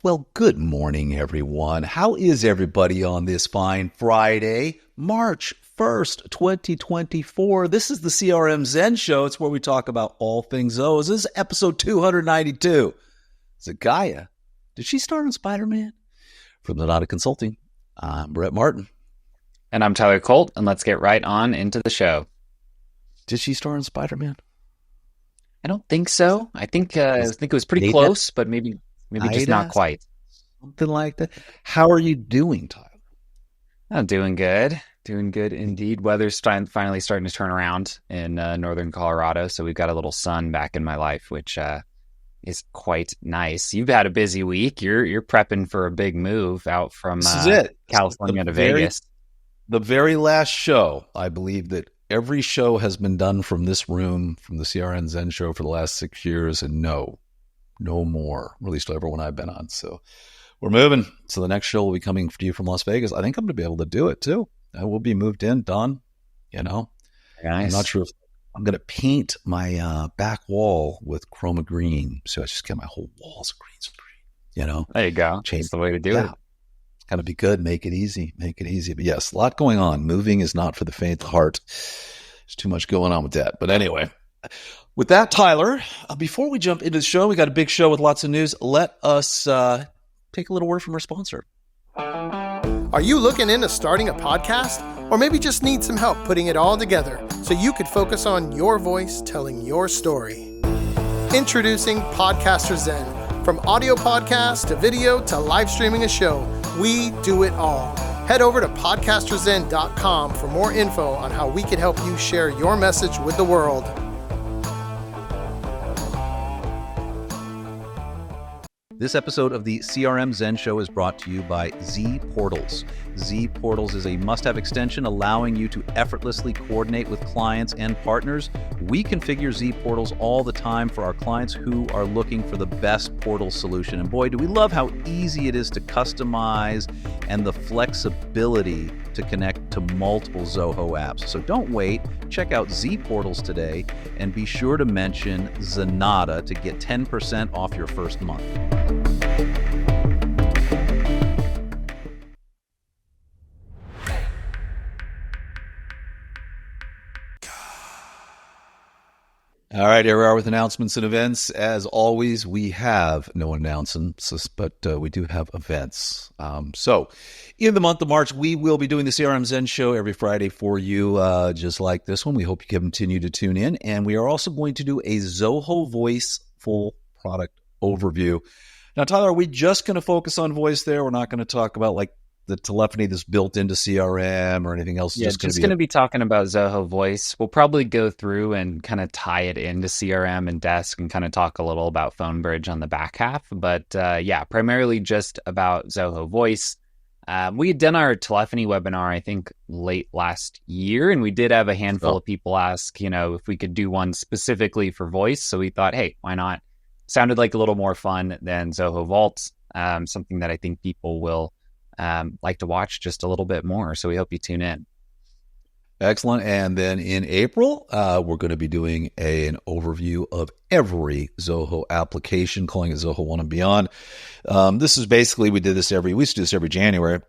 Well, good morning, everyone. How is everybody on this fine Friday, March 1st, 2024? This is the CRM Zen Show. It's where we talk about all things Zoho. This is episode 292. Zakya, did she star in Spider-Man? From Zenatta Consulting, I'm Brett Martin. And I'm Tyler Colt, and let's get right on into the show. Did she star in Spider-Man? I don't think so. I think it was pretty close, but maybe just not quite. Something like that. How are you doing, Tyler? I'm doing good. Doing good indeed. Weather's finally starting to turn around in northern Colorado, so we've got a little sun back in my life, which is quite nice. You've had a busy week. You're prepping for a big move out from California to Vegas. The very last show, I believe that every show has been done from this room, from the CRM Zen Show for the last 6 years, and no more, at least everyone I've been on. So we're moving. So the next show will be coming to you from Las Vegas. I think I'm going to be able to do it too. I will be moved in, done, Nice. I'm not sure if I'm going to paint my back wall with chroma green. So I just get my whole walls green screen, There you go. Change the way to do it. Kind of be good. Make it easy. But yes, a lot going on. Moving is not for the faint of heart. There's too much going on with that. But anyway, with that, Tyler, before we jump into the show, we got a big show with lots of news. Let us take a little word from our sponsor. Are you looking into starting a podcast? Or maybe just need some help putting it all together so you could focus on your voice telling your story? Introducing Podcaster Zen. From audio podcasts to video to live streaming a show, we do it all. Head over to podcasterzen.com for more info on how we can help you share your message with the world. This episode of the CRM Zen Show is brought to you by ZPortals. ZPortals is a must-have extension allowing you to effortlessly coordinate with clients and partners. We configure ZPortals all the time for our clients who are looking for the best portal solution. And boy, do we love how easy it is to customize and the flexibility to connect to multiple Zoho apps. So don't wait. Check out ZPortals today and be sure to mention Zenatta to get 10% off your first month. All right, here we are with announcements and events. As always, we have no announcements, but we do have events. So in the month of March, we will be doing the CRM Zen Show every Friday for you, just like this one. We hope you continue to tune in. And we are also going to do a Zoho Voice full product overview. Now, Tyler, are we just going to focus on voice there? We're not going to talk about like the telephony that's built into CRM or anything else? Yeah, just going to be talking about Zoho Voice. We'll probably go through and kind of tie it into CRM and Desk and kind of talk a little about Phone Bridge on the back half. But primarily just about Zoho Voice. We had done our telephony webinar, I think, late last year, and we did have a handful of people ask, if we could do one specifically for voice. So we thought, hey, why not? Sounded like a little more fun than Zoho Vault, something that I think people will like to watch just a little bit more. So we hope you tune in. Excellent. And then in April, we're going to be doing an overview of every Zoho application, calling it Zoho One and Beyond. This is basically, we used to do this every January,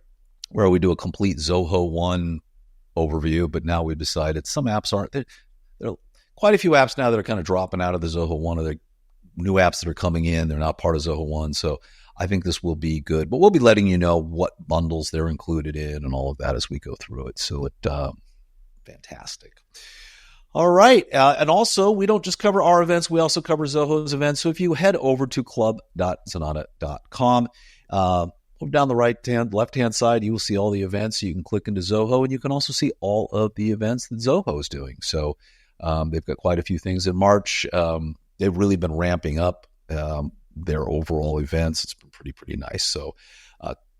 where we do a complete Zoho One overview, but now we've decided some apps aren't. There are quite a few apps now that are kind of dropping out of the Zoho One, or the new apps that are coming in. They're not part of Zoho One. So I think this will be good, but we'll be letting you know what bundles they're included in and all of that as we go through it. So fantastic. All right. And also, we don't just cover our events. We also cover Zoho's events. So if you head over to club.zenatta.com, down the left-hand side, you will see all the events. You can click into Zoho, and you can also see all of the events that Zoho is doing. So they've got quite a few things in March. They've really been ramping up their overall events. It's been pretty nice. So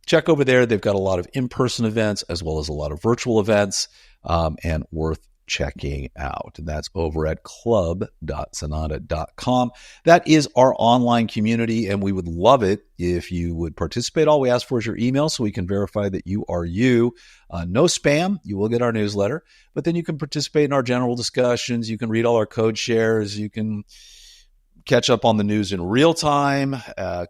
check over there. They've got a lot of in-person events as well as a lot of virtual events, and worth checking out. And that's over at club.zenatta.com. That is our online community, and we would love it if you would participate. All we ask for is your email so we can verify that you are you. No spam. You will get our newsletter, but then you can participate in our general discussions. You can read all our code shares. You can catch up on the news in real time,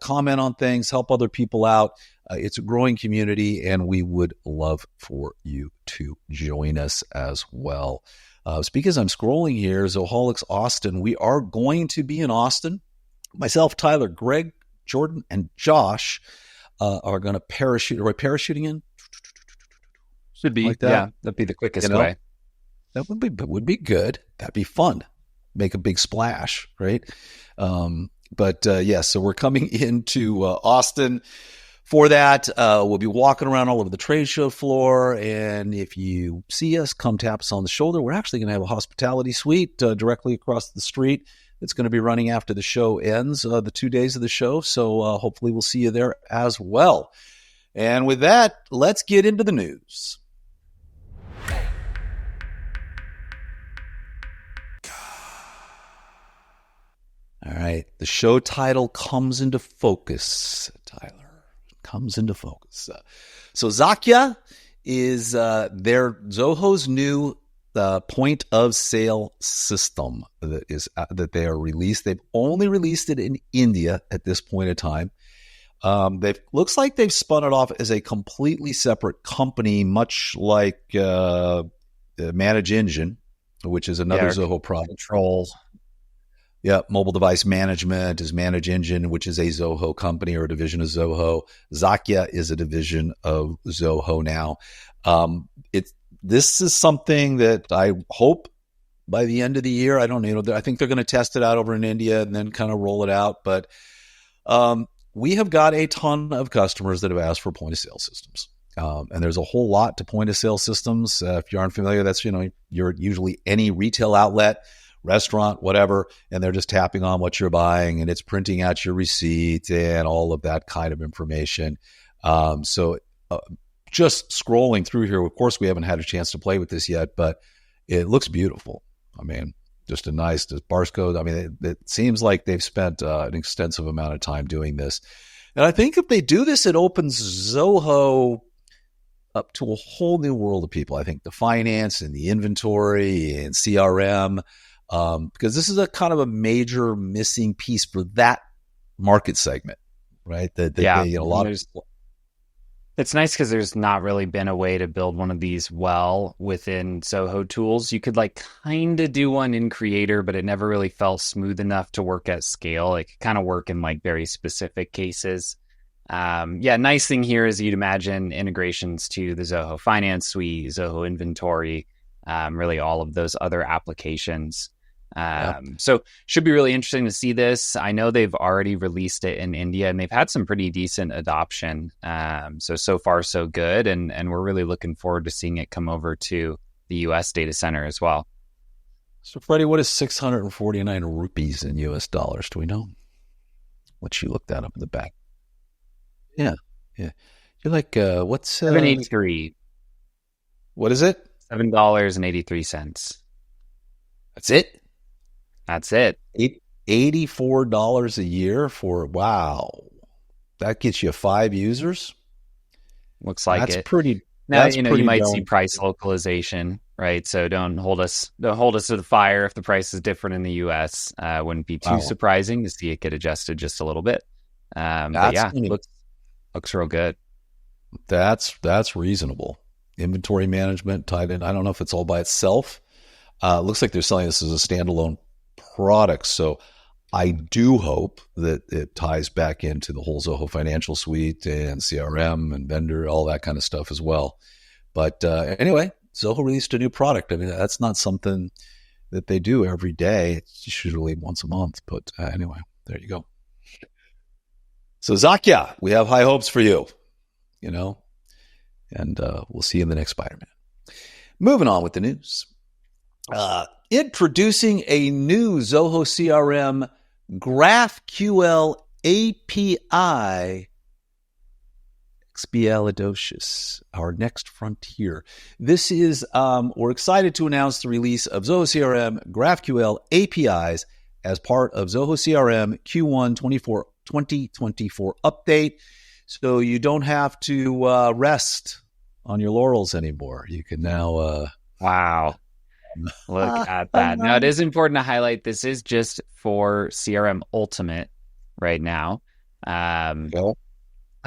comment on things, help other people out. It's a growing community, and we would love for you to join us as well. Speaking as I'm scrolling here, Zoholics Austin, we are going to be in Austin. Myself, Tyler, Greg, Jordan, and Josh are going to parachute. Are we parachuting in? Should be. Like that? Yeah, that'd be the quickest way. That would be good. That'd be fun. Make a big splash, right? So we're coming into Austin for that. We'll be walking around all over the trade show floor, and if you see us, come tap us on the shoulder. We're actually going to have a hospitality suite directly across the street. It's going to be running after the show ends, the 2 days of the show, so hopefully we'll see you there as well. And with that, let's get into the news. All right, the show title comes into focus, Tyler. Comes into focus. So Zakya is Zoho's new point of sale system that they are released. They've only released it in India at this point in time. Looks like they've spun it off as a completely separate company, much like Manage Engine, which is another Zoho product. Control. Yeah, mobile device management is Manage Engine, which is a Zoho company or a division of Zoho. Zakya is a division of Zoho now. This is something that I hope by the end of the year. I don't know. I think they're going to test it out over in India and then kind of roll it out. But we have got a ton of customers that have asked for point of sale systems. And there's a whole lot to point of sale systems. If you aren't familiar, that's, you're usually any retail outlet, restaurant, whatever, and they're just tapping on what you're buying and it's printing out your receipt and all of that kind of information. Just scrolling through here, of course, we haven't had a chance to play with this yet, but it looks beautiful. I mean, just a nice barcode. I mean, it seems like they've spent an extensive amount of time doing this. And I think if they do this, it opens Zoho up to a whole new world of people. I think the finance and the inventory and CRM, because this is a kind of a major missing piece for that market segment, right? It's nice because there's not really been a way to build one of these well within Zoho tools. You could kind of do one in Creator, but it never really felt smooth enough to work at scale. It could kind of work in very specific cases. Nice thing here is you'd imagine integrations to the Zoho Finance Suite, Zoho Inventory, really all of those other applications. So should be really interesting to see this. I know they've already released it in India and they've had some pretty decent adoption. So far so good. And we're really looking forward to seeing it come over to the US data center as well. So Freddie, what is 649 rupees in US dollars? Do we know? What you looked that up in the back? Yeah. You're like, what's 783? What is it? $7.83. That's it? That's it. $84 a year for, wow. That gets you 5 users? Looks like that's it. Pretty. Now, that's you might see price localization, right? So don't hold us to the fire if the price is different in the US. Wouldn't be too surprising to see it get adjusted just a little bit. Looks real good. That's reasonable. Inventory management tied in. I don't know if it's all by itself. Looks like they're selling this as a standalone product. So I do hope that it ties back into the whole Zoho Financial Suite and CRM and vendor, all that kind of stuff as well. But anyway, Zoho released a new product. I mean, that's not something that they do every day. It's usually once a month. But anyway, there you go. So Zakya, we have high hopes for you, and we'll see you in the next Spider-Man. Moving on with the news. Introducing a new Zoho CRM GraphQL API, Expialidocious, our next frontier. This is, we're excited to announce the release of Zoho CRM GraphQL APIs as part of Zoho CRM Q1 2024 update. So you don't have to rest on your laurels anymore. You can now... Wow. Look at that. Now, it is important to highlight this is just for CRM Ultimate right now.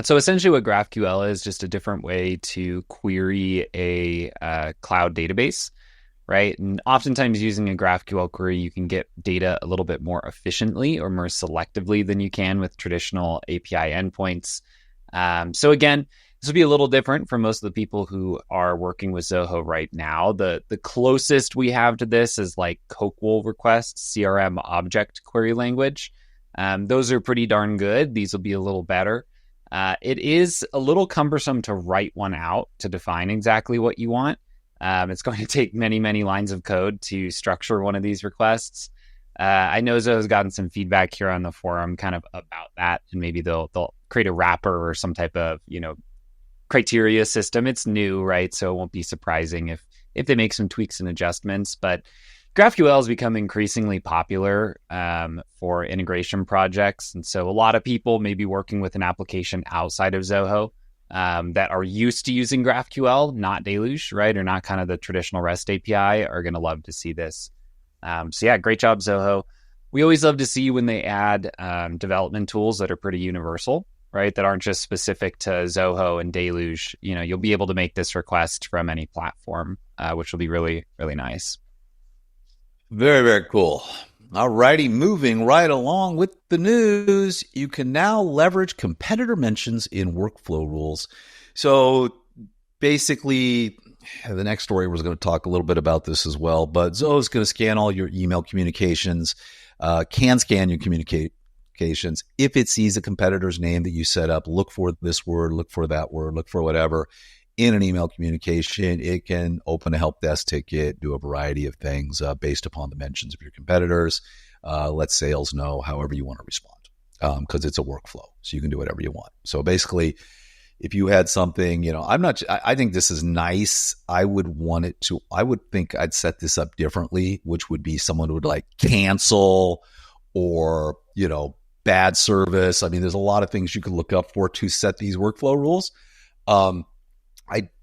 So essentially what GraphQL is just a different way to query a cloud database, right? And oftentimes using a GraphQL query, you can get data a little bit more efficiently or more selectively than you can with traditional API endpoints. So again, this will be a little different for most of the people who are working with Zoho right now. The closest we have to this is like COQL requests, CRM object query language. Those are pretty darn good. These will be a little better. It is a little cumbersome to write one out to define exactly what you want. It's going to take many, many lines of code to structure one of these requests. I know Zoho's gotten some feedback here on the forum kind of about that, and maybe they'll create a wrapper or some type of, criteria system. It's new, right? So it won't be surprising if they make some tweaks and adjustments. But GraphQL has become increasingly popular for integration projects. And so a lot of people may be working with an application outside of Zoho that are used to using GraphQL, not Deluge, right? Or not kind of the traditional REST API, are going to love to see this. So yeah, great job, Zoho. We always love to see when they add development tools that are pretty universal, right? That aren't just specific to Zoho and Deluge. You'll be able to make this request from any platform, which will be really, really nice. Very, very cool. All righty, moving right along with the news, you can now leverage competitor mentions in workflow rules. So basically, the next story was going to talk a little bit about this as well, but Zoho is going to scan all your email communications, can scan your communications. If it sees a competitor's name that you set up, look for this word, look for that word, look for whatever in an email communication. It can open a help desk ticket, do a variety of things based upon the mentions of your competitors. Let sales know however you want to respond because it's a workflow. So you can do whatever you want. So basically, if you had something, I think this is nice. I would think I'd set this up differently, which would be someone would like cancel or, bad service. I mean, there's a lot of things you could look up for to set these workflow rules.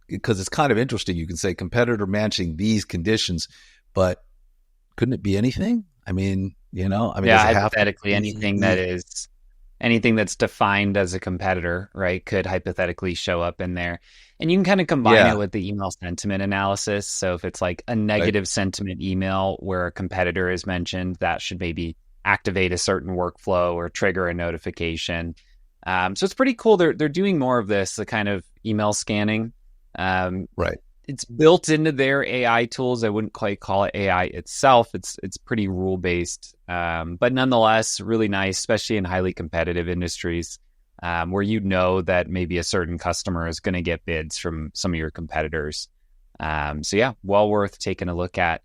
Because it's kind of interesting. You can say competitor matching these conditions, but couldn't it be anything? Hypothetically, anything that's defined as a competitor, right, could hypothetically show up in there. And you can kind of combine it with the email sentiment analysis. So if it's like a negative sentiment email where a competitor is mentioned, that should maybe activate a certain workflow or trigger a notification. So it's pretty cool. They're doing more of this, the kind of email scanning. Right. It's built into their AI tools. I wouldn't quite call it AI itself. It's pretty rule based, but nonetheless, really nice, especially in highly competitive industries where that maybe a certain customer is going to get bids from some of your competitors. So yeah, well worth taking a look at.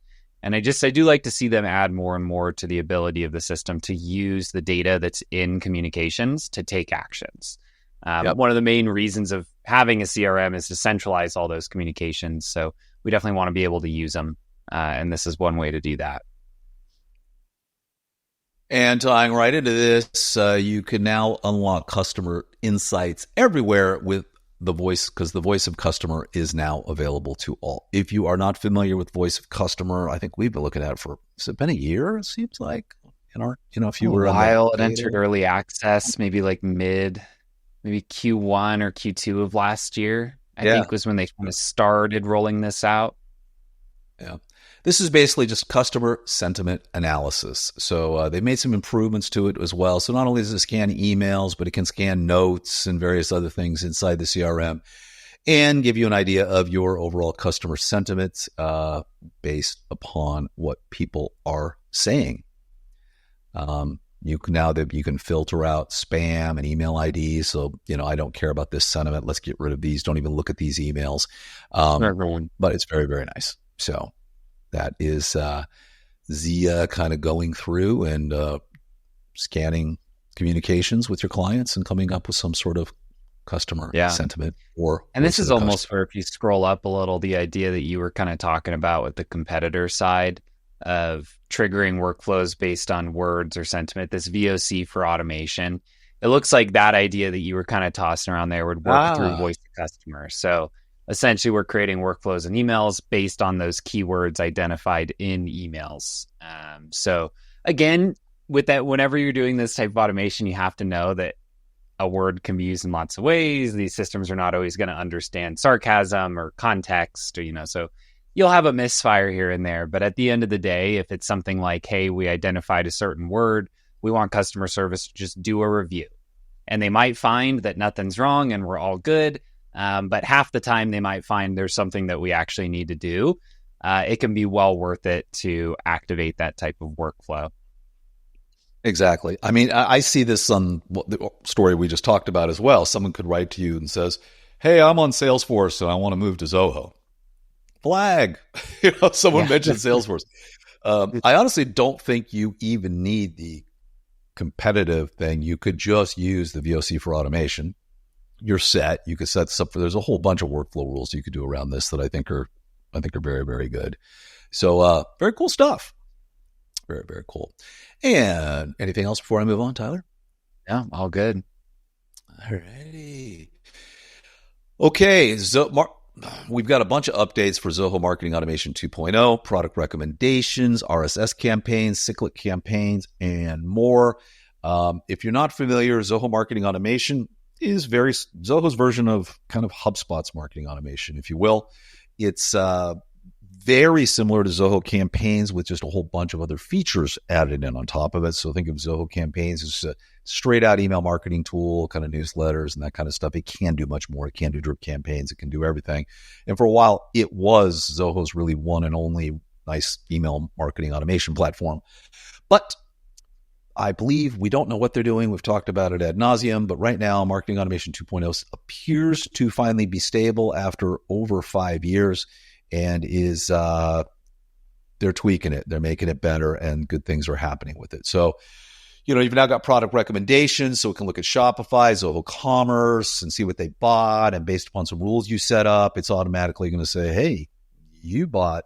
And I do like to see them add more and more to the ability of the system to use the data that's in communications to take actions. One of the main reasons of having a CRM is to centralize all those communications. So we definitely want to be able to use them. And this is one way to do that. And tying right into this, you can now unlock customer insights everywhere with the voice, because the voice of customer is now available to all. If you are not familiar with voice of customer, I think we've been looking at it for, has it been a year? It seems like if you were a while, it entered early access, maybe like maybe Q1 or Q2 of last year, I think was when they kind of started rolling this out. Yeah. This is basically just customer sentiment analysis. So they made some improvements to it as well. So not only does it scan emails, but it can scan notes and various other things inside the CRM and give you an idea of your overall customer sentiments based upon what people are saying. You can filter out spam and email IDs. So, I don't care about this sentiment. Let's get rid of these. Don't even look at these emails. But it's very, very nice. So that is Zia kind of going through and scanning communications with your clients and coming up with some sort of customer sentiment. And this is almost where, if you scroll up a little, the idea that you were kind of talking about with the competitor side of triggering workflows based on words or sentiment, this VOC for automation. It looks like that idea that you were kind of tossing around there would work through voice of customer. So essentially we're creating workflows and emails based on those keywords identified in emails. So again, with that, whenever you're doing this type of automation, you have to know that a word can be used in lots of ways. These systems are not always going to understand sarcasm or context, or, so you'll have a misfire here and there. But at the end of the day, if it's something like, hey, we identified a certain word, we want customer service to just do a review. And they might find that nothing's wrong and we're all good. But half the time they might find there's something that we actually need to do. It can be well worth it to activate that type of workflow. Exactly. I mean, I see this on the story we just talked about as well. Someone could write to you and says, hey, I'm on Salesforce, so I want to move to Zoho. Flag. Someone mentioned Salesforce. I honestly don't think you even need the competitive thing. You could just use the VOC for automation. You're set. You could set this up there's a whole bunch of workflow rules you could do around this that I think are very, very good. So very cool stuff. Very, very cool. And anything else before I move on, Tyler? Yeah, all good. All righty. Okay. We've got a bunch of updates for Zoho Marketing Automation 2.0, product recommendations, RSS campaigns, cyclic campaigns, and more. If you're not familiar, Zoho Marketing Automation is Zoho's version of kind of HubSpot's marketing automation, if you will. It's very similar to Zoho Campaigns with just a whole bunch of other features added in on top of it. So think of Zoho Campaigns as a straight out email marketing tool, kind of newsletters and that kind of stuff. It can do much more. It can do drip campaigns. It can do everything. And for a while, it was Zoho's really one and only nice email marketing automation platform. But I believe we don't know what they're doing. We've talked about it ad nauseum, but right now, Marketing Automation 2.0 appears to finally be stable after over 5 years. And they're tweaking it. They're making it better and good things are happening with it. So, you've now got product recommendations. So we can look at Shopify, Zoho Commerce and see what they bought. And based upon some rules you set up, it's automatically going to say, hey, you bought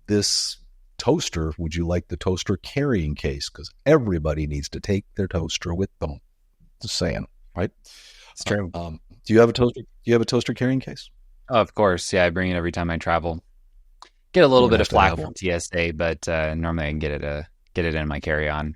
this toaster. Would you like the toaster carrying case? Because everybody needs to take their toaster with them. Just saying, right? It's true. Do you have a toaster? Do you have a toaster carrying case? Oh, of course. Yeah, I bring it every time I travel. Get a little bit of flack from TSA, but normally I can get it in my carry-on.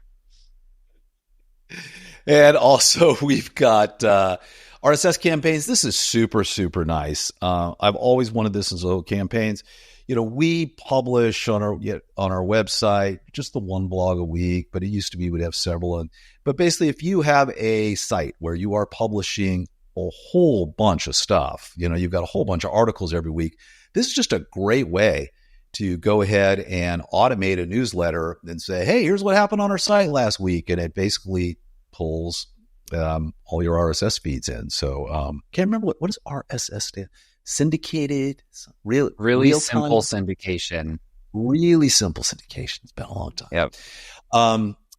And also we've got RSS campaigns. This is super, super nice. I've always wanted this in Zoho Campaigns. We publish on our website just the one blog a week, but it used to be we'd have several. But basically, if you have a site where you are publishing a whole bunch of stuff, you've got a whole bunch of articles every week, this is just a great way to go ahead and automate a newsletter and say, hey, here's what happened on our site last week. And it basically pulls all your RSS feeds in. So can't remember what does RSS stand? Syndicated, really simple syndication. Really simple syndication. It's been a long time. Yep.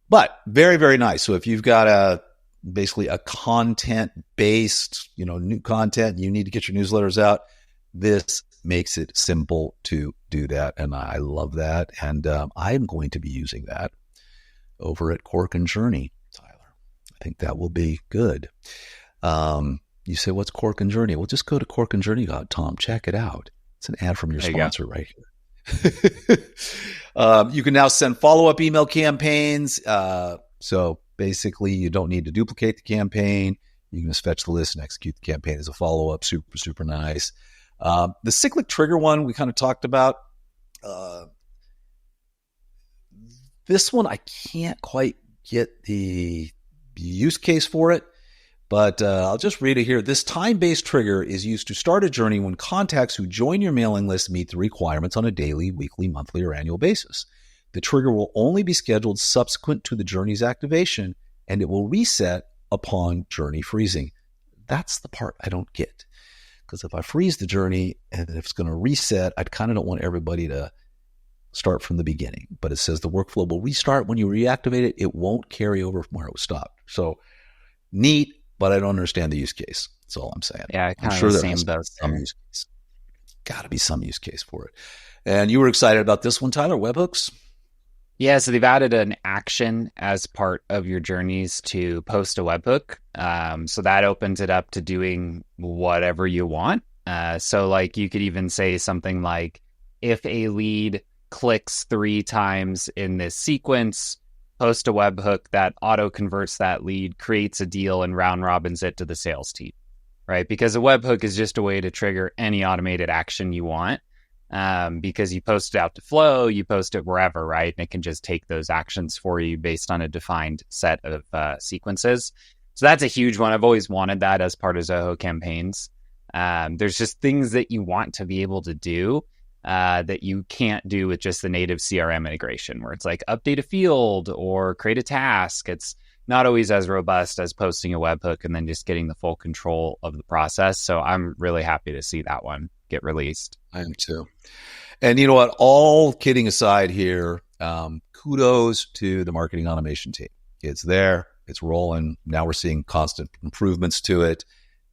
But very, very nice. So if you've got basically a content-based, new content, you need to get your newsletters out, this makes it simple to do that. And I love that. And I'm going to be using that over at Cork and Journey, Tyler. I think that will be good. You say, what's Cork and Journey? Well, just go to corkandjourney.com. Check it out. It's an ad from your sponsor right here. You can now send follow-up email campaigns. So basically, you don't need to duplicate the campaign. You can just fetch the list and execute the campaign as a follow-up. Super, super nice. The cyclic trigger one we kind of talked about. This one, I can't quite get the use case for it, but I'll just read it here. This time-based trigger is used to start a journey when contacts who join your mailing list meet the requirements on a daily, weekly, monthly, or annual basis. The trigger will only be scheduled subsequent to the journey's activation, and it will reset upon journey freezing. That's the part I don't get. Because if I freeze the journey and if it's going to reset, I kind of don't want everybody to start from the beginning. But it says the workflow will restart when you reactivate it. It won't carry over from where it was stopped. So neat, but I don't understand the use case. That's all I'm saying. Yeah, I'm sure there has to be some use case. Got to be some use case for it. And you were excited about this one, Tyler, webhooks? Yeah, so they've added an action as part of your journeys to post a webhook. So that opens it up to doing whatever you want. So like you could even say something like, if a lead clicks 3 times in this sequence, post a webhook that auto converts that lead, creates a deal, and round robins it to the sales team, right? Because a webhook is just a way to trigger any automated action you want, because you post it out to Flow, you post it wherever, right? And it can just take those actions for you based on a defined set of sequences. So that's a huge one. I've always wanted that as part of Zoho campaigns. There's just things that you want to be able to do that you can't do with just the native CRM integration, where it's like update a field or create a task. It's not always as robust as posting a webhook and then just getting the full control of the process. So I'm really happy to see that one get released. I am too. And you know what? All kidding aside here, kudos to the marketing automation team. It's there. It's rolling. Now we're seeing constant improvements to it.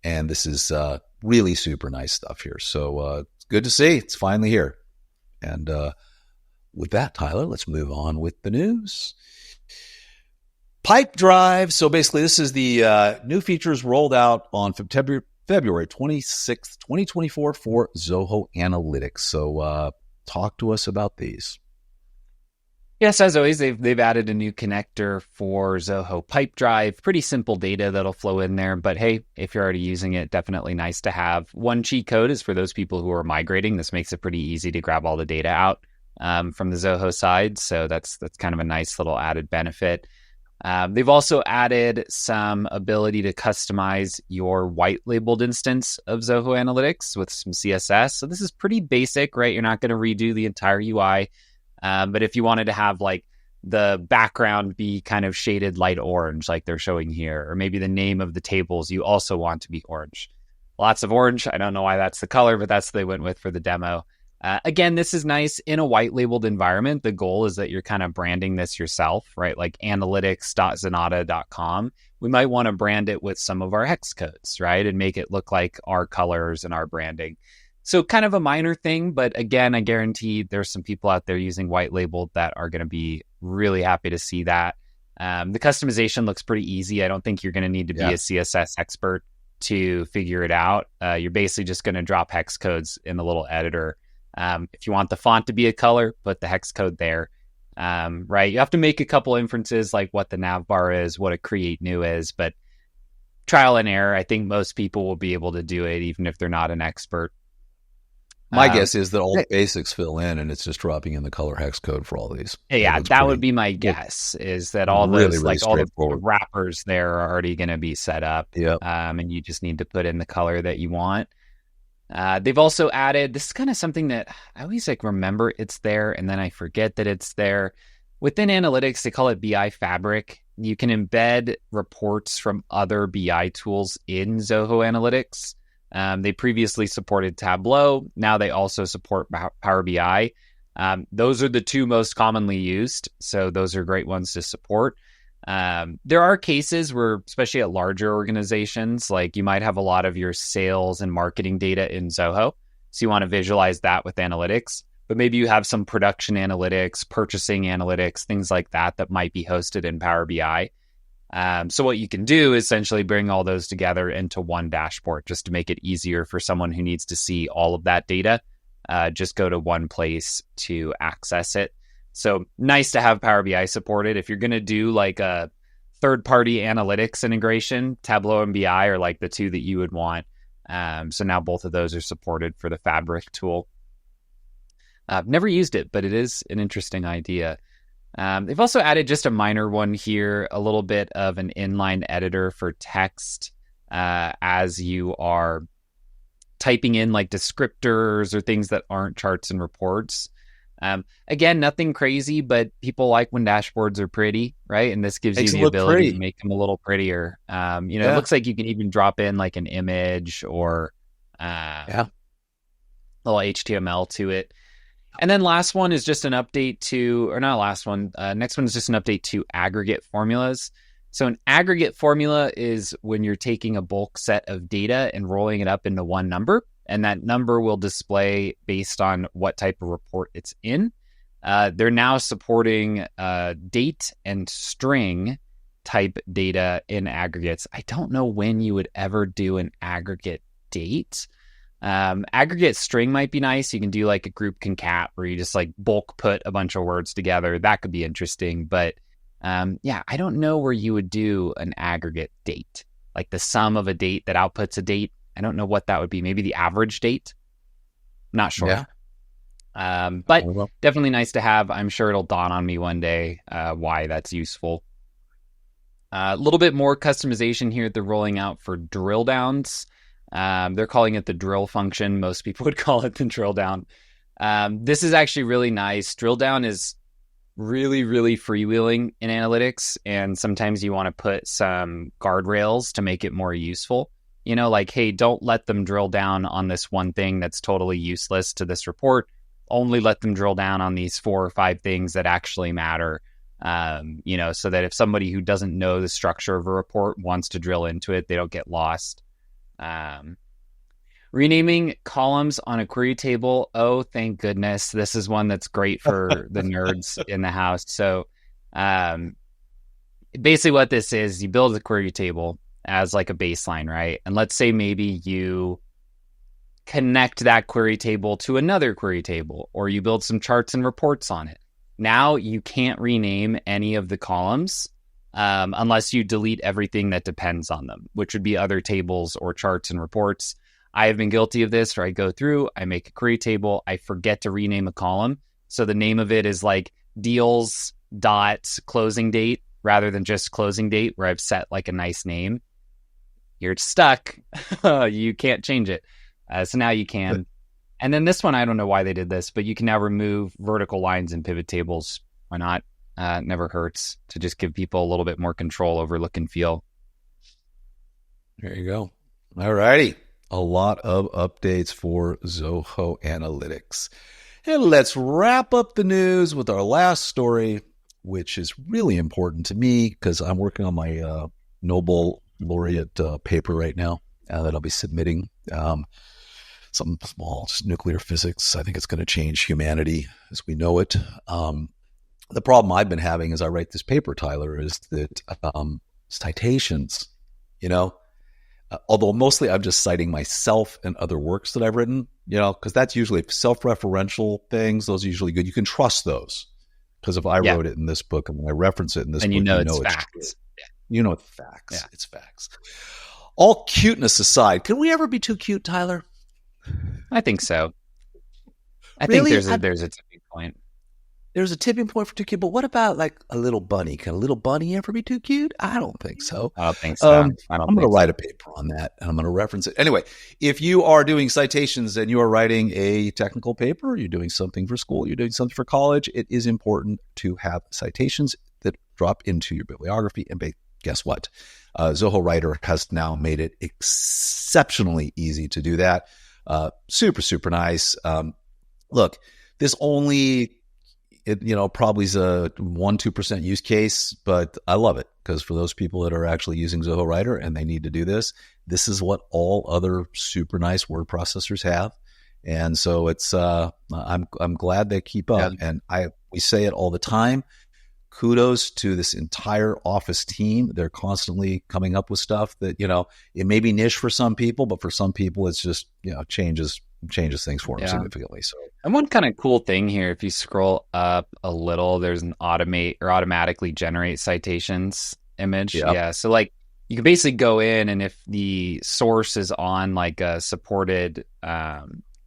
And this is really super nice stuff here. So it's good to see. It's finally here. And with that, Tyler, let's move on with the news. Pipedrive. So basically, this is the new features rolled out on February 26th, 2024 for Zoho Analytics. So talk to us about these. Yes, as always, they've added a new connector for Zoho Pipedrive. Pretty simple data that'll flow in there. But hey, if you're already using it, definitely nice to have. One cheat code is for those people who are migrating. This makes it pretty easy to grab all the data out from the Zoho side. So that's kind of a nice little added benefit. They've also added some ability to customize your white labeled instance of Zoho Analytics with some CSS. So this is pretty basic, right? You're not going to redo the entire UI. But if you wanted to have like the background be kind of shaded light orange, like they're showing here, or maybe the name of the tables you also want to be orange. Lots of orange. I don't know why that's the color, but that's what they went with for the demo. Again, this is nice in a white labeled environment. The goal is that you're kind of branding this yourself, right? Like analytics.zenatta.com. We might want to brand it with some of our hex codes, right? And make it look like our colors and our branding. So kind of a minor thing, but again, I guarantee there's some people out there using white labeled that are going to be really happy to see that. The customization looks pretty easy. I don't think you're going to need to be a CSS expert to figure it out. You're basically just going to drop hex codes in the little editor. If you want the font to be a color, put the hex code there. Right? You have to make a couple inferences like what the nav bar is, what a create new is, but trial and error. I think most people will be able to do it, even if they're not an expert. My guess is that all the basics fill in and it's just dropping in the color hex code for all these. Yeah, that would be my guess, is that all those, really like all the wrappers there are already going to be set up. Yep. And you just need to put in the color that you want. They've also added, this is kind of something that I always like remember it's there and then I forget that it's there. Within analytics, they call it BI Fabric. You can embed reports from other BI tools in Zoho Analytics. They previously supported Tableau. Now they also support Power BI. Those are the two most commonly used. So those are great ones to support. There are cases where, especially at larger organizations, like you might have a lot of your sales and marketing data in Zoho. So you want to visualize that with analytics. But maybe you have some production analytics, purchasing analytics, things like that might be hosted in Power BI. So what you can do is essentially bring all those together into one dashboard just to make it easier for someone who needs to see all of that data. Just go to one place to access it. So nice to have Power BI supported. If you're going to do like a third-party analytics integration, Tableau and BI are like the two that you would want. So now both of those are supported for the Fabric tool. I've never used it, but it is an interesting idea. They've also added just a minor one here, a little bit of an inline editor for text as you are typing in like descriptors or things that aren't charts and reports. Again, nothing crazy, but people like when dashboards are pretty, right? And this gives you the ability to make them a little prettier. It looks like you can even drop in like an image or a little HTML to it. And then last one is just an update to, or not last one, next one is just an update to aggregate formulas. So an aggregate formula is when you're taking a bulk set of data and rolling it up into one number, and that number will display based on what type of report it's in. They're now supporting date and string type data in aggregates. I don't know when you would ever do an aggregate date. Aggregate string might be nice. You can do like a group concat where you just like bulk put a bunch of words together. That could be interesting. But yeah, I don't know where you would do an aggregate date, like the sum of a date that outputs a date. I don't know what that would be. Maybe the average date. Not sure. Yeah. But definitely nice to have. I'm sure it'll dawn on me one day why that's useful. A little bit more customization here they're rolling out for drill downs. They're calling it the drill function. Most people would call it the drill down. This is actually really nice. Drill down is really, really freewheeling in analytics. And sometimes you want to put some guardrails to make it more useful. You know, like, hey, don't let them drill down on this one thing that's totally useless to this report. Only let them drill down on these 4 or 5 things that actually matter. You know, so that if somebody who doesn't know the structure of a report wants to drill into it, they don't get lost. Renaming columns on a query table. Oh, thank goodness. This is one that's great for the nerds in the house. So basically what this is, you build a query table as like a baseline, right? And let's say maybe you connect that query table to another query table, or you build some charts and reports on it. Now you can't rename any of the columns unless you delete everything that depends on them, which would be other tables or charts and reports. I have been guilty of this where I go through, I make a query table, I forget to rename a column. So the name of it is like deals dot closing date rather than just closing date, where I've set like a nice name. You're stuck. You can't change it. So now you can. And then this one, I don't know why they did this, but you can now remove vertical lines in pivot tables. Why not? It never hurts to just give people a little bit more control over look and feel. There you go. All righty. A lot of updates for Zoho Analytics. And let's wrap up the news with our last story, which is really important to me because I'm working on my Nobel laureate paper right now that I'll be submitting. Something small, just nuclear physics. I think it's going to change humanity as we know it. The problem I've been having as I write this paper, Tyler, is that citations, you know, although mostly I'm just citing myself and other works that I've written, you know, because that's usually self-referential things. Those are usually good. You can trust those because if I wrote it in this book and when I reference it in this book, you know it's it's facts. You know it's facts. Yeah. It's facts. All cuteness aside, can we ever be too cute, Tyler? I think so. I Really? think there's a tipping point. There's a tipping point for too cute, but what about like a little bunny? Can a little bunny ever be too cute? I don't think so. I don't think so. I'm going to write a paper on that, and I'm going to reference it. Anyway, if you are doing citations and you are writing a technical paper, you're doing something for school, you're doing something for college, it is important to have citations that drop into your bibliography. And guess what? Zoho Writer has now made it exceptionally easy to do that. Super, super nice. Look, this only... probably is a 1-2% use case, but I love it because for those people that are actually using Zoho Writer and they need to do this, this is what all other super nice word processors have. And so it's, I'm glad they keep up. Yeah. And we say it all the time. Kudos to this entire Office team. They're constantly coming up with stuff that, you know, it may be niche for some people, but for some people it's just, you know, changes things for them significantly. So, and one kind of cool thing here, if you scroll up a little, there's an automate or automatically generate citations image. Yep. Yeah. So like you can basically go in, and if the source is on like a supported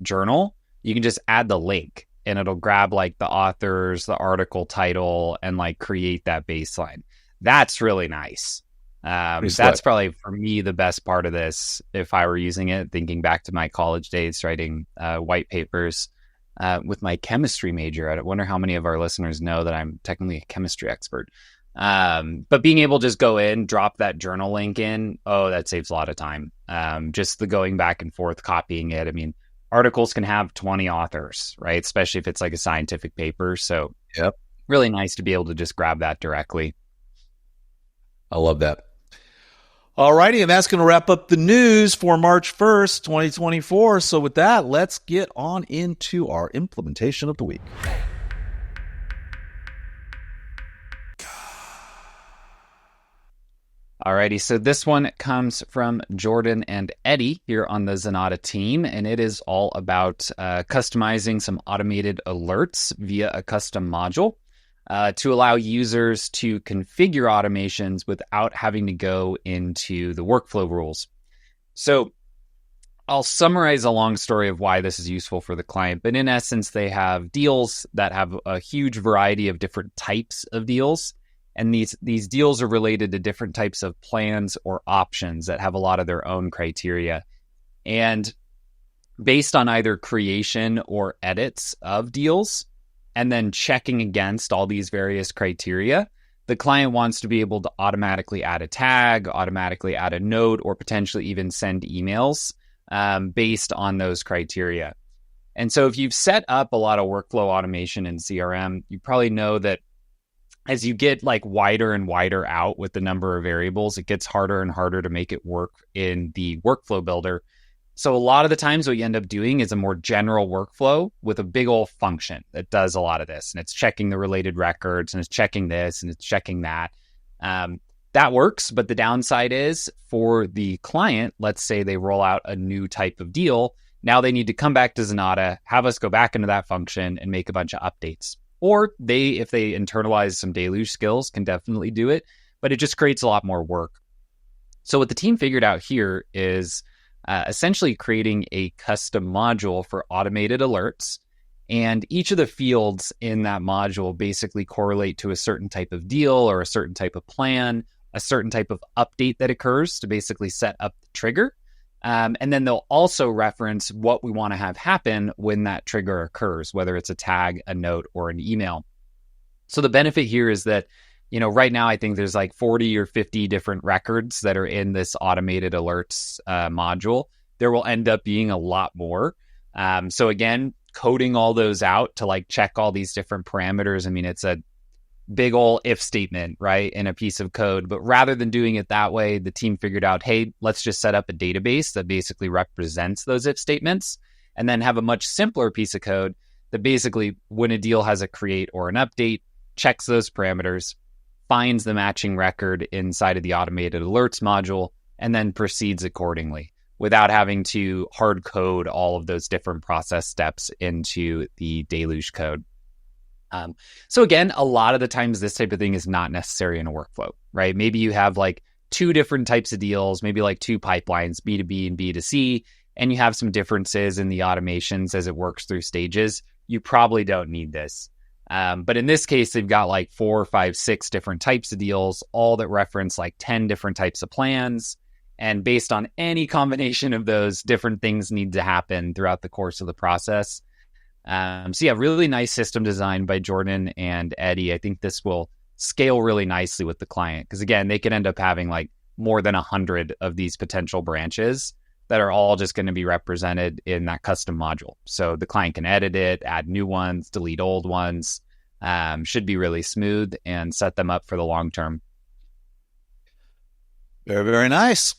journal, you can just add the link and it'll grab like the authors, the article title, and like create that baseline. That's really nice. That's probably for me the best part of this. If I were using it, thinking back to my college days, writing white papers with my chemistry major. I wonder how many of our listeners know that I'm technically a chemistry expert. But being able to just go in, drop that journal link in, that saves a lot of time. Just the going back and forth, copying it. I mean, articles can have 20 authors, right? Especially if it's like a scientific paper. So really nice to be able to just grab that directly. I love that. All righty, and that's going to wrap up the news for March 1st, 2024. So with that, let's get on into our implementation of the week. Alrighty, so this one comes from Jordan and Eddie here on the Zenatta team, and it is all about customizing some automated alerts via a custom module to allow users to configure automations without having to go into the workflow rules. So I'll summarize a long story of why this is useful for the client, but in essence, they have deals that have a huge variety of different types of deals. And these deals are related to different types of plans or options that have a lot of their own criteria. And based on either creation or edits of deals, and then checking against all these various criteria, the client wants to be able to automatically add a tag, automatically add a note, or potentially even send emails based on those criteria. And so if you've set up a lot of workflow automation in CRM, you probably know that as you get like wider and wider out with the number of variables, it gets harder and harder to make it work in the workflow builder. So a lot of the times what you end up doing is a more general workflow with a big old function that does a lot of this. And it's checking the related records, and it's checking this, and it's checking that. That works, but the downside is for the client, let's say they roll out a new type of deal. Now they need to come back to Zenatta, have us go back into that function and make a bunch of updates. Or if they internalize some deluge skills, can definitely do it, but it just creates a lot more work. So what the team figured out here is essentially creating a custom module for automated alerts. And each of the fields in that module basically correlate to a certain type of deal or a certain type of plan, a certain type of update that occurs to basically set up the trigger. And then they'll also reference what we want to have happen when that trigger occurs, whether it's a tag, a note, or an email. So the benefit here is that, right now I think there's like 40 or 50 different records that are in this automated alerts module. There will end up being a lot more. So again, coding all those out to like check all these different parameters. I mean, it's a big old if statement, right, in a piece of code. But rather than doing it that way, the team figured out, hey, let's just set up a database that basically represents those if statements, and then have a much simpler piece of code that basically, when a deal has a create or an update, checks those parameters, finds the matching record inside of the automated alerts module, and then proceeds accordingly without having to hard code all of those different process steps into the deluge code. So again, a lot of the times this type of thing is not necessary in a workflow, right? Maybe you have like two different types of deals, maybe like two pipelines, B2B and B2C, and you have some differences in the automations as it works through stages. You probably don't need this. But in this case, they've got like 4, 5, 6 different types of deals, all that reference like 10 different types of plans. And based on any combination of those, different things need to happen throughout the course of the process. So yeah, really nice system design by Jordan and Eddie. I think this will scale really nicely with the client because again, they could end up having like more than 100 of these potential branches that are all just going to be represented in that custom module. So the client can edit it, add new ones, delete old ones. Should be really smooth and set them up for the long term. Very, very nice.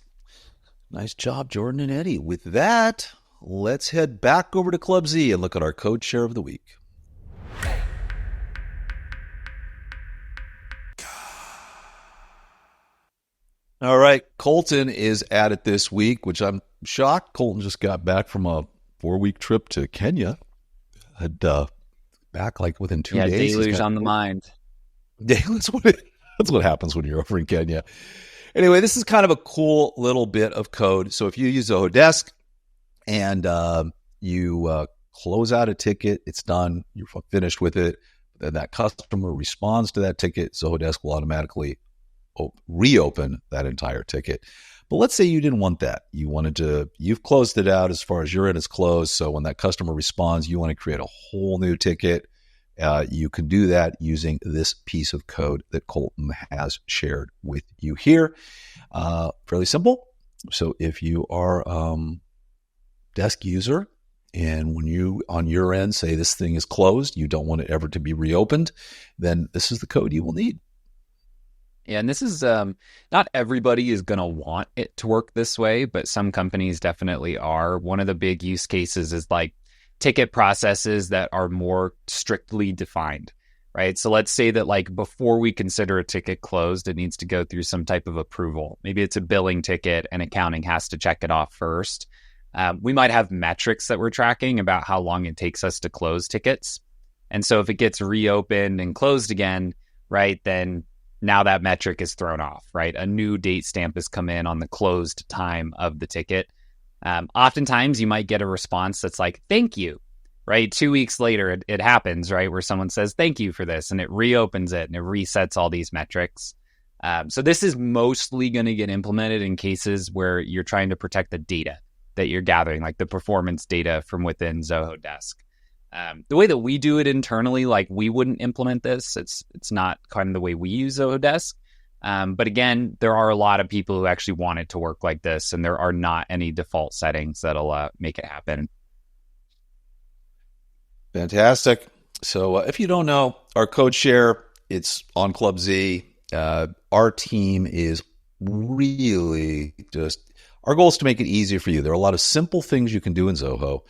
Nice job, Jordan and Eddie. With that, let's head back over to Club Z and look at our code share of the week. All right, Colton is at it this week, which I'm shocked. Colton just got back from a 4-week trip to Kenya. Had back like within 2 days. Yeah, deluge on the mind. That's what happens when you're over in Kenya. Anyway, this is kind of a cool little bit of code. So if you use Zoho Desk and you close out a ticket, it's done, you're finished with it, then that customer responds to that ticket, Zoho Desk will automatically reopen that entire ticket. But let's say you didn't want that. You've closed it out as far as your end is closed. So when that customer responds, you want to create a whole new ticket. You can do that using this piece of code that Colton has shared with you here. Fairly simple. So if you are desk user and when you on your end say this thing is closed, you don't want it ever to be reopened, then this is the code you will need. Yeah, and this is not everybody is going to want it to work this way, but some companies definitely are. One of the big use cases is like ticket processes that are more strictly defined, right? So let's say that like before we consider a ticket closed, it needs to go through some type of approval. Maybe it's a billing ticket and accounting has to check it off first. We might have metrics that we're tracking about how long it takes us to close tickets. And so if it gets reopened and closed again, right, then now that metric is thrown off, right? A new date stamp has come in on the closed time of the ticket. Oftentimes you might get a response that's like, thank you, right? 2 weeks later, it happens, right? Where someone says, thank you for this, and it reopens it and it resets all these metrics. So this is mostly going to get implemented in cases where you're trying to protect the data that you're gathering, like the performance data from within Zoho Desk. The way that we do it internally, like we wouldn't implement this. It's not kind of the way we use Zoho Desk. But again, there are a lot of people who actually want it to work like this, and there are not any default settings that'll make it happen. Fantastic. So if you don't know, our code share, it's on Club Z. Our team is really just, our goal is to make it easier for you. There are a lot of simple things you can do in Zoho,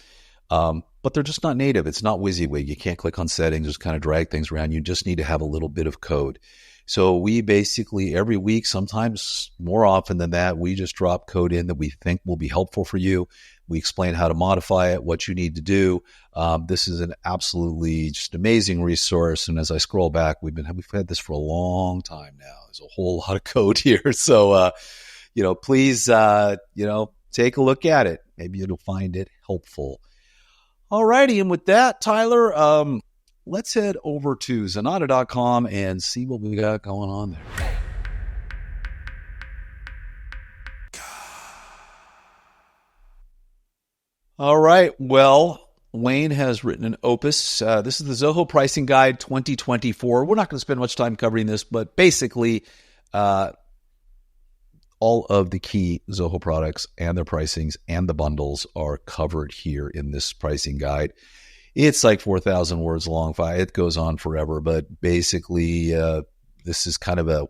but they're just not native. It's not WYSIWYG. You can't click on settings, just kind of drag things around. You just need to have a little bit of code. So we basically every week, sometimes more often than that, we just drop code in that we think will be helpful for you. We explain how to modify it, what you need to do. This is an absolutely just amazing resource. And as I scroll back, we've had this for a long time now. There's a whole lot of code here. So, please, take a look at it. Maybe you'll find it helpful. All righty. And with that, Tyler, let's head over to Zenatta.com and see what we got going on there. All right. Well, Wayne has written an opus. This is the Zoho Pricing Guide 2024. We're not going to spend much time covering this, but basically, all of the key Zoho products and their pricings and the bundles are covered here in this pricing guide. It's like 4,000 words long. It goes on forever, but basically, this is kind of a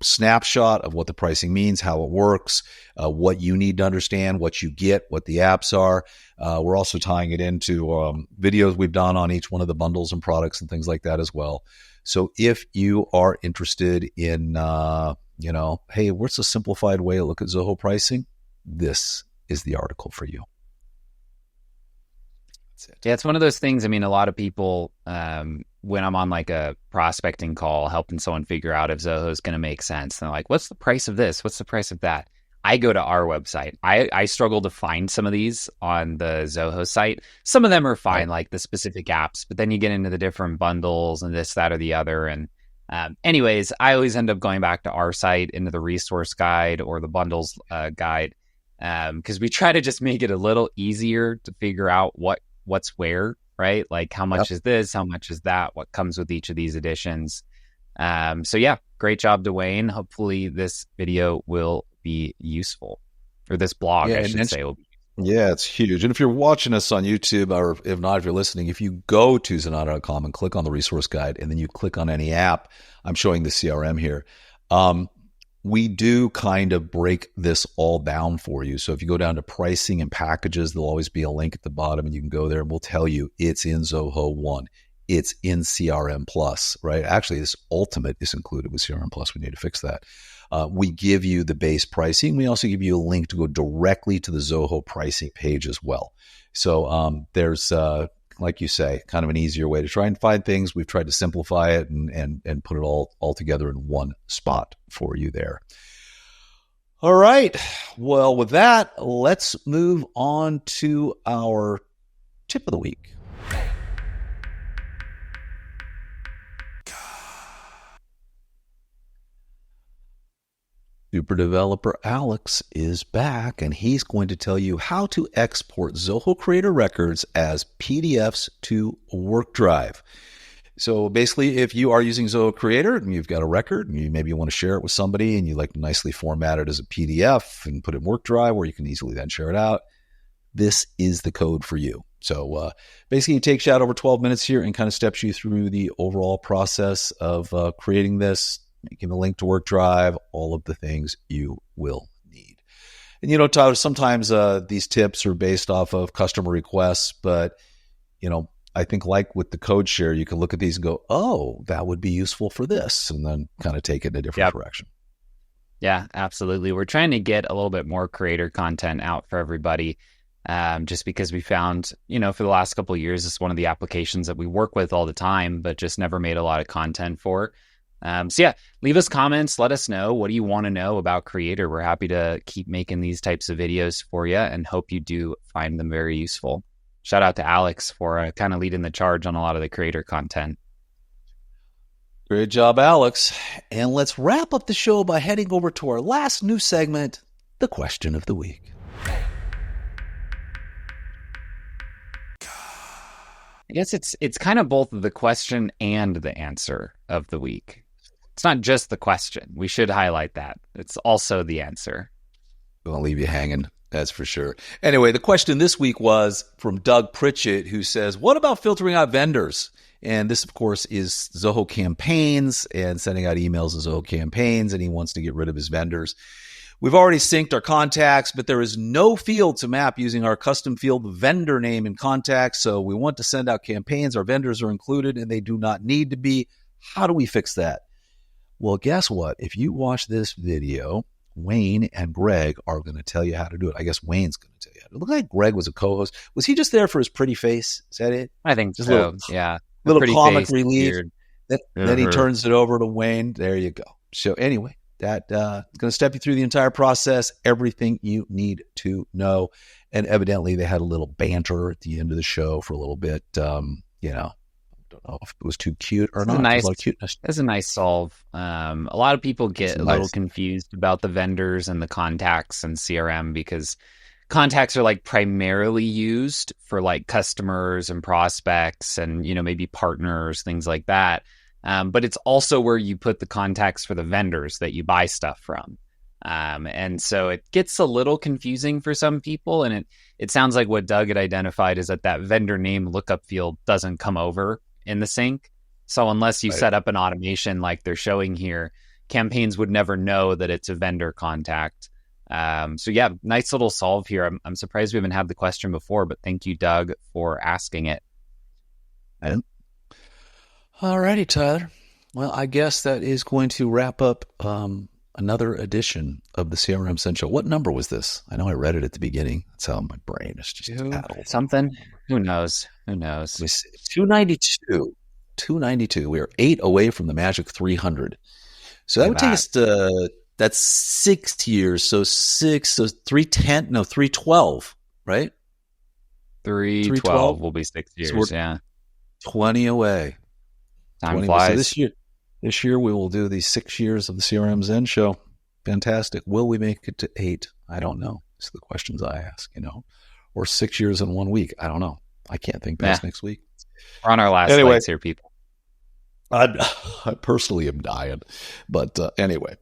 snapshot of what the pricing means, how it works, what you need to understand, what you get, what the apps are. We're also tying it into videos we've done on each one of the bundles and products and things like that as well. So if you are interested in, hey, what's a simplified way to look at Zoho pricing? This is the article for you. Yeah, it's one of those things. I mean, a lot of people, when I'm on like a prospecting call, helping someone figure out if Zoho is going to make sense, and they're like, what's the price of this? What's the price of that? I go to our website. I struggle to find some of these on the Zoho site. Some of them are fine, like the specific apps, but then you get into the different bundles and this, that, or the other. And anyways, I always end up going back to our site, into the resource guide or the bundles guide, because we try to just make it a little easier to figure out what's where, right? Like how much is this? How much is that? What comes with each of these editions? So yeah, great job, Dwayne. Hopefully this video will be useful, or this blog, I should say. Will be useful. Yeah, it's huge. And if you're watching us on YouTube, or if not, if you're listening, if you go to Zenatta.com and click on the resource guide, and then you click on any app, I'm showing the CRM here. We do kind of break this all down for you. So if you go down to pricing and packages, there'll always be a link at the bottom, and you can go there and we'll tell you it's in Zoho 1. It's in CRM Plus, right? Actually, this Ultimate is included with CRM Plus. We need to fix that. We give you the base pricing. We also give you a link to go directly to the Zoho pricing page as well. So there's, like you say, kind of an easier way to try and find things. We've tried to simplify it and put it all together in one spot for you there. All right. Well, with that, let's move on to our tip of the week. Super developer Alex is back, and he's going to tell you how to export Zoho Creator records as PDFs to WorkDrive. So basically, if you are using Zoho Creator and you've got a record and maybe you want to share it with somebody and you like to nicely format it as a PDF and put it in WorkDrive where you can easily then share it out, this is the code for you. So basically, it takes you out over 12 minutes here and kind of steps you through the overall process of creating this, making the link to WorkDrive, all of the things you will need. And, Tyler, sometimes these tips are based off of customer requests, but, I think like with the code share, you can look at these and go, oh, that would be useful for this, and then kind of take it in a different direction. Yeah, absolutely. We're trying to get a little bit more creator content out for everybody, just because we found, for the last couple of years, it's one of the applications that we work with all the time, but just never made a lot of content for. So yeah, leave us comments. Let us know. What do you want to know about creator? We're happy to keep making these types of videos for you and hope you do find them very useful. Shout out to Alex for kind of leading the charge on a lot of the creator content. Great job, Alex. And let's wrap up the show by heading over to our last new segment, the question of the week. I guess it's kind of both the question and the answer of the week. It's not just the question. We should highlight that. It's also the answer. Won't leave you hanging, that's for sure. Anyway, the question this week was from Doug Pritchett, who says, what about filtering out vendors? And this, of course, is Zoho campaigns and sending out emails to Zoho campaigns, and he wants to get rid of his vendors. We've already synced our contacts, but there is no field to map using our custom field vendor name in contacts. So we want to send out campaigns. Our vendors are included, and they do not need to be. How do we fix that? Well, guess what? If you watch this video, Wayne and Greg are going to tell you how to do it. I guess Wayne's going to tell you how to do it. It looked like Greg was a co-host. Was he just there for his pretty face? Is that it? I think just so, yeah. Little comic relief. Then he turns it over to Wayne. There you go. So anyway, that is going to step you through the entire process, everything you need to know. And evidently they had a little banter at the end of the show for a little bit. I don't know if it was too cute or not. Nice, a lot of cuteness. That's a nice solve. A lot of people get a little confused about the vendors and the contacts and CRM because contacts are like primarily used for like customers and prospects and, maybe partners, things like that. But it's also where you put the contacts for the vendors that you buy stuff from. And so it gets a little confusing for some people. And it sounds like what Doug had identified is that vendor name lookup field doesn't come over in the sync. So unless you set up an automation like they're showing here, campaigns would never know that it's a vendor contact. So yeah, nice little solve here. I'm surprised we haven't had the question before, but thank you, Doug, for asking it. All righty, Tyler. Well, I guess that is going to wrap up another edition of the CRM Zen Show. What number was this? I know I read it at the beginning. That's how my brain is just paddled. Something. Who knows? 292. 292. We are 8 away from the magic 300. So that would take us to, that's 6 years. So 312, right? 312 will be 6 years, so yeah. 20 away. Time flies. So this year we will do the 6 years of the CRM Zen Show. Fantastic. Will we make it to 8? I don't know. These are the questions I ask, Or 6 years in 1 week. I don't know. I can't think past next week. We're on our last legs here, people. I personally am dying. But anyway.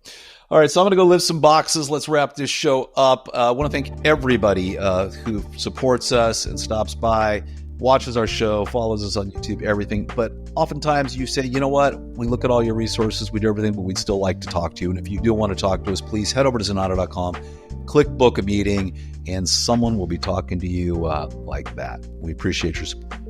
All right, so I'm going to go lift some boxes. Let's wrap this show up. I want to thank everybody who supports us and stops by, watches our show, follows us on YouTube, everything. But oftentimes you say, you know what? We look at all your resources, we do everything, but we'd still like to talk to you. And if you do want to talk to us, please head over to Zenatta.com, click book a meeting, and someone will be talking to you like that. We appreciate your support.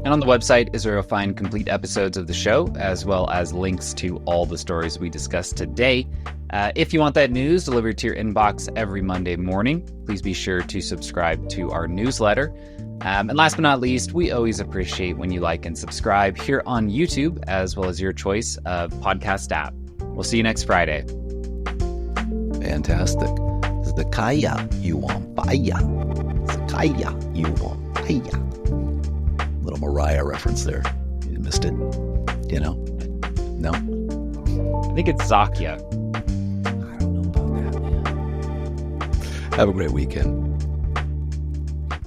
And on the website is where you'll find complete episodes of the show, as well as links to all the stories we discussed today. If you want that news delivered to your inbox every Monday morning, please be sure to subscribe to our newsletter. And last but not least, we always appreciate when you like and subscribe here on YouTube, as well as your choice of podcast app. We'll see you next Friday. Fantastic. Zakya, you want fire. Zakya, you want fire. Little Mariah reference there. You missed it? No? I think it's Zakya. I don't know about that, man. Have a great weekend.